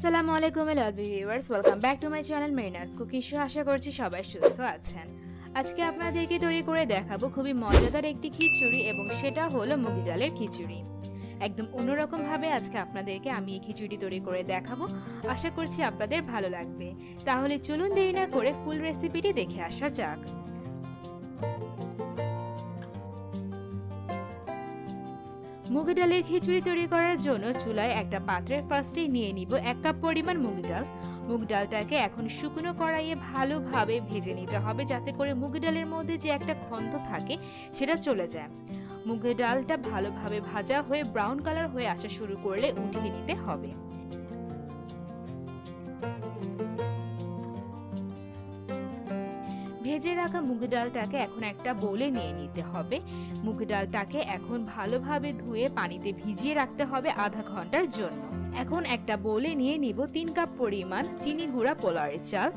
আসসালামু আলাইকুম lovely viewers, welcome back to my channel Marina's cooking show. আশা করছি সবাই সুস্থ আছেন। আজকে আপনাদেরকে তৈরি করে দেখাবো খুবই মজাদার একটি খিচুড়ি, এবং সেটা হলো মুগ ডালের খিচুড়ি। একদম অন্যরকম ভাবে আজকে আপনাদেরকে আমি এই খিচুড়ি তৈরি করে দেখাবো। আশা করছি আপনাদের ভালো লাগবে। তাহলে চলুন দেরি না করে ফুল রেসিপিটি দেখে আসা যাক। মুগ ডালের খিচুড়ি তৈরি করার জন্য চুলায় একটা পাত্রে ফার্স্টে নিয়ে নিব 1 কাপ পরিমাণ মুগ ডাল। মুগ ডালটাকে এখন শুকনো কড়াইয়ে ভালোভাবে ভেজে নিতে হবে, যাতে করে মুগ ডালের মধ্যে যে একটা গন্ধ থাকে সেটা চলে যায়। মুগ ডালটা ভালোভাবে ভাজা হয়ে ব্রাউন কালার হয়ে আসা শুরু করলে উঠিয়ে নিতে হবে। ভেজে রাখা মুগ ডালটাকে এখন একটা বোলে নিয়ে নিতে হবে। মুগ ডালটাকে এখন ভালোভাবে ধুয়ে পানিতে ভিজিয়ে রাখতে হবে আধা ঘন্টার জন্য। এখন একটা বোলে নিয়ে নিব 3 কাপ পরিমাণ চিনি গুঁড়া পোলাওয়ের চাল।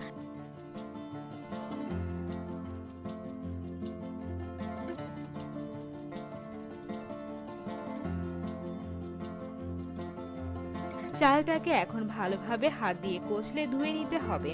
চালটাকে এখন ভালোভাবে হাত দিয়ে কষলে ধুয়ে নিতে হবে।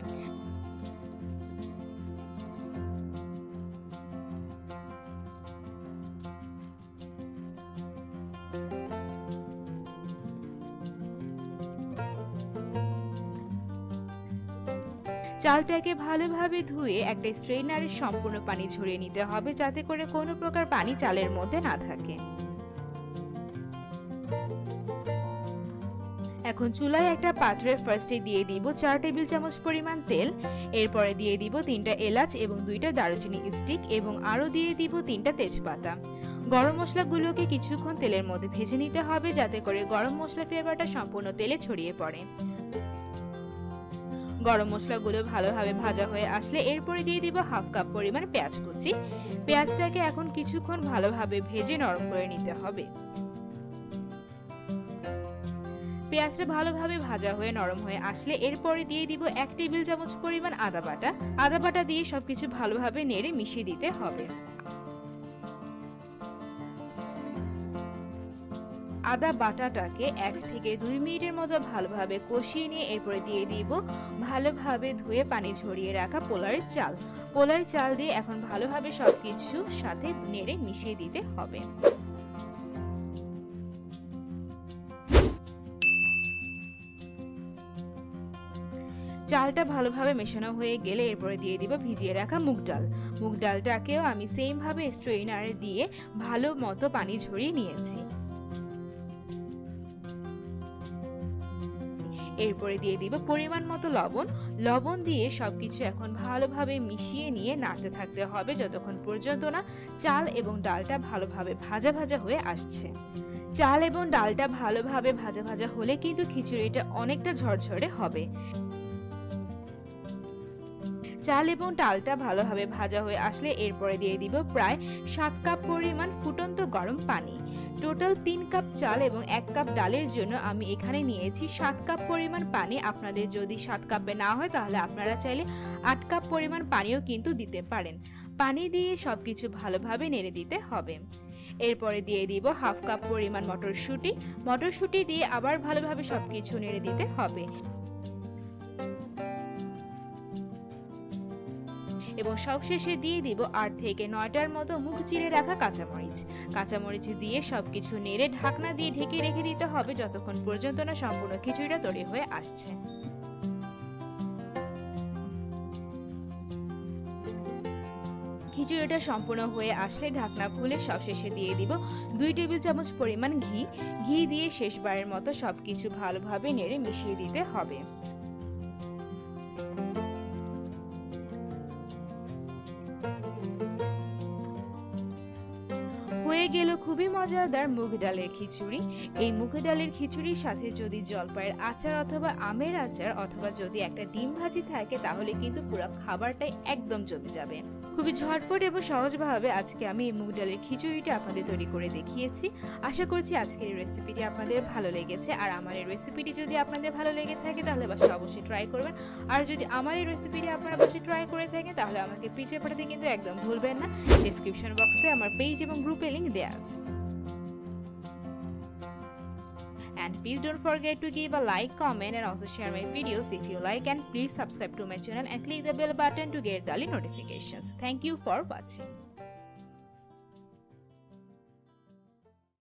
চালটাকে ভালোভাবে ধুয়ে একটা স্ট্রেনারে সম্পূর্ণ পানি ঝরিয়ে নিতে হবে, যাতে করে কোনো প্রকার পানি চালের মধ্যে না থাকে। এখন চুলায় একটা পাত্রে ফার্স্টে দিয়ে দিব 4 টেবিল চামচ পরিমাণ তেল। এরপরে দিয়ে দিব 3টা এলাচ এবং 2টা দারুচিনি স্টিক, এবং আরো দিয়ে দিব 3টা তেজপাতা। গরম মশলাগুলোকে কিছুক্ষণ তেলের মধ্যে ভেজে নিতে হবে, যাতে করে গরম মশলা ফ্লেভারটা সম্পূর্ণ তেলে ছড়িয়ে পড়ে। গরম মশলাগুলো ভালোভাবে ভাজা হয়ে আসলে এরপরে দিয়ে দিব 1/2 কাপ পরিমাণ পেঁয়াজ কুচি। পেঁয়াজটাকে এখন কিছুক্ষণ ভালোভাবে ভেজে নরম করে নিতে হবে। পেঁয়াজটা ভালোভাবে ভাজা হয়ে নরম হয়ে আসলে এরপরে দিয়ে দিব 1 টেবিল চামচ পরিমাণ আদা বাটা। আদা বাটা দিয়ে সবকিছু ভালোভাবে নেড়ে মিশিয়ে দিতে হবে। আদা বাটাটাকে 1 থেকে 2 মিনিটের মতো ভালোভাবে কষিয়ে নিয়ে এরপরে দিয়ে দিব ভালোভাবে ধুয়ে পানি ঝরিয়ে রাখা পোলাওয়ের চাল। পোলাওয়ের চাল দিয়ে এখন ভালোভাবে সবকিছু সাথে নেড়ে মিশিয়ে দিতে হবে। চালটা ভালোভাবে মেশানো হয়ে গেলে এরপরে দিয়ে দিব ভিজিয়ে রাখা মুগ ডাল। মুগ ডালটাকেও আমি সেম ভাবে স্ট্রেনারে দিয়ে ভালো মতো পানি ঝরিয়ে নিয়েছি। এরপরে দিয়ে দিব পরিমাণ মতো লবণ। লবণ দিয়ে সবকিছু এখন ভালোভাবে মিশিয়ে নিয়ে নাড়তে থাকতে হবে, যতক্ষণ পর্যন্ত না চাল এবং ডালটা ভালোভাবে ভাজা ভাজা হয়ে আসছে। চাল এবং ডালটা ভালোভাবে ভাজা ভাজা হলে কিন্তু খিচুড়িটা অনেকটা ঝরঝরে হবে। চাল এবং ডালটা ভালোভাবে ভাজা হয়ে আসলে এরপরে দিয়ে দিব প্রায় 7 কাপ পরিমাণ ফুটন্ত গরম পানি। টোটাল 3 কাপ চাল এবং 1 কাপ ডালের জন্য আমি এখানে নিয়েছি 7 কাপ পরিমাণ পানি। আপনাদের যদি 7 কাপে না হয় তাহলে আপনারা চাইলে 8 কাপ পরিমাণ পানিও কিন্তু দিতে পারেন। পানি দিয়ে সবকিছু ভালোভাবে নেড়ে দিতে হবে। এরপরে দিয়ে দিব 1/2 কাপ পরিমাণ মটরশুঁটি। মটরশুঁটি দিয়ে আবার ভালোভাবে সবকিছু নেড়ে দিতে হবে, এবং সবশেষে দিয়ে দিব 8 থেকে 9টার মতো মুখ চিরে রাখা কাঁচামরিচ। কাঁচামরিচ দিয়ে সবকিছু নেড়ে ঢাকনা দিয়ে ঢেকে রেখে দিতে হবে, যতক্ষণ পর্যন্ত না সম্পূর্ণ খিচুড়িটা তৈরি হয়ে আসছে। খিচুড়িটা সম্পূর্ণ হয়ে আসলে ঢাকনা খুলে সবশেষে দিয়ে দিব 2 টেবিল চামচ পরিমাণ ঘি। ঘি দিয়ে শেষবারের মতো সবকিছু ভালোভাবে নেড়ে মিশিয়ে দিতে হবে। হয়ে গেল খুবই মজাদার মুগ ডালের খিচুড়ি। এই মুগ ডালের খিচুড়ির সাথে যদি জলপাইয়ের আচার অথবা আমের আচার অথবা যদি একটা ডিম ভাজি থাকে তাহলে কিন্তু পুরো খাবারটাই একদম জমে যাবে। খুবই ঝটপট এবং সহজভাবে আজকে আমি এই মুগ ডালের খিচুড়িটা আপনাদের তৈরি করে দেখিয়েছি। আশা করছি আজকের এই রেসিপিটি আপনাদের ভালো লেগেছে। আর আমার এই রেসিপিটি যদি আপনাদের ভালো লেগে থাকে তাহলে বাসায় অবশ্যই ট্রাই করবেন। আর যদি আমার এই রেসিপিটি আপনারা বাসায় ট্রাই করে থাকেন তাহলে আমাকে পিছে পাঠাতে কিন্তু একদম ভুলবেন না। ডেসক্রিপশন বক্সে আমার পেজ এবং গ্রুপে লিংক দেওয়া আছে। and please don't forget to give a like, comment and also share my videos if you like, and please subscribe to my channel and click the bell button to get daily notifications. Thank you for watching.